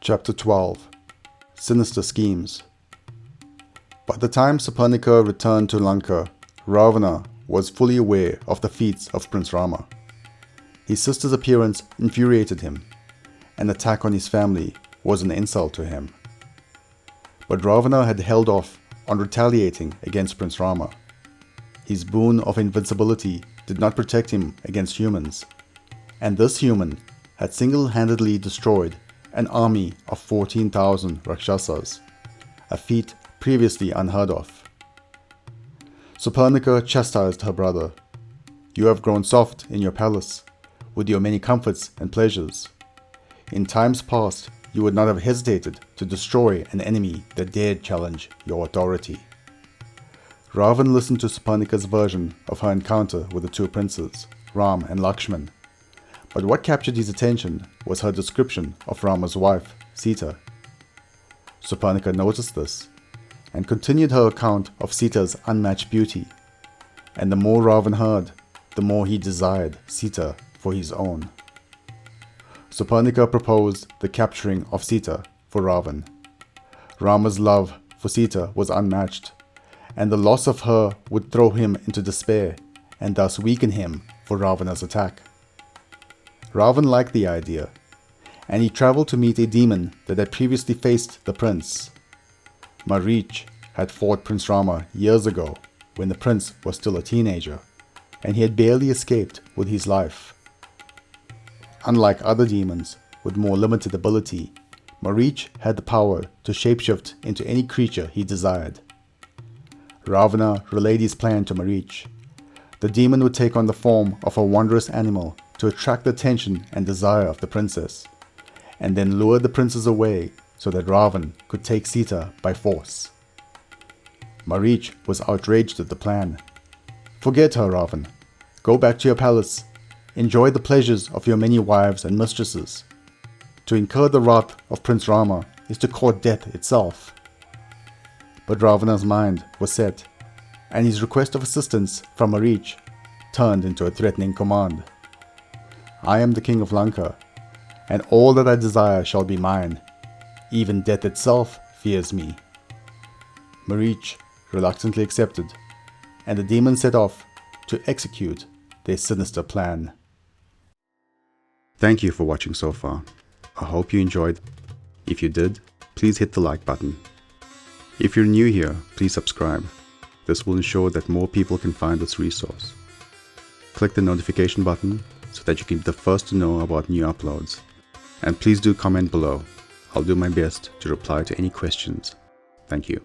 Chapter 12 Sinister Schemes. By the time Saparnika returned to Lanka, Ravana was fully aware of the feats of Prince Rama. His sister's appearance infuriated him. An attack on his family was an insult to him. But Ravana had held off on retaliating against Prince Rama. His boon of invincibility did not protect him against humans, and this human had single-handedly destroyed an army of 14,000 Rakshasas, a feat previously unheard of. Saparnika chastised her brother. "You have grown soft in your palace, with your many comforts and pleasures. In times past, you would not have hesitated to destroy an enemy that dared challenge your authority." Ravana listened to Saparnika's version of her encounter with the two princes, Ram and Lakshmana. But what captured his attention was her description of Rama's wife, Sita. Saparnika noticed this and continued her account of Sita's unmatched beauty. And the more Ravana heard, the more he desired Sita for his own. Saparnika proposed the capturing of Sita for Ravana. Rama's love for Sita was unmatched, and the loss of her would throw him into despair and thus weaken him for Ravana's attack. Ravana liked the idea, and he traveled to meet a demon that had previously faced the prince. Marich had fought Prince Rama years ago when the prince was still a teenager, and he had barely escaped with his life. Unlike other demons with more limited ability, Marich had the power to shapeshift into any creature he desired. Ravana relayed his plan to Marich. The demon would take on the form of a wondrous animal to attract the attention and desire of the princess, and then lure the princess away so that Ravana could take Sita by force. Marich was outraged at the plan. "Forget her, Ravana. Go back to your palace. Enjoy the pleasures of your many wives and mistresses. To incur the wrath of Prince Rama is to court death itself." But Ravana's mind was set, and his request of assistance from Marich turned into a threatening command. "I am the king of Lanka, and all that I desire shall be mine. Even death itself fears me." Marich reluctantly accepted, and the demons set off to execute their sinister plan. Thank you for watching so far. I hope you enjoyed. If you did, please hit the like button. If you're new here, please subscribe. This will ensure that more people can find this resource. Click the notification button so that you can be the first to know about new uploads. And please do comment below. I'll do my best to reply to any questions. Thank you.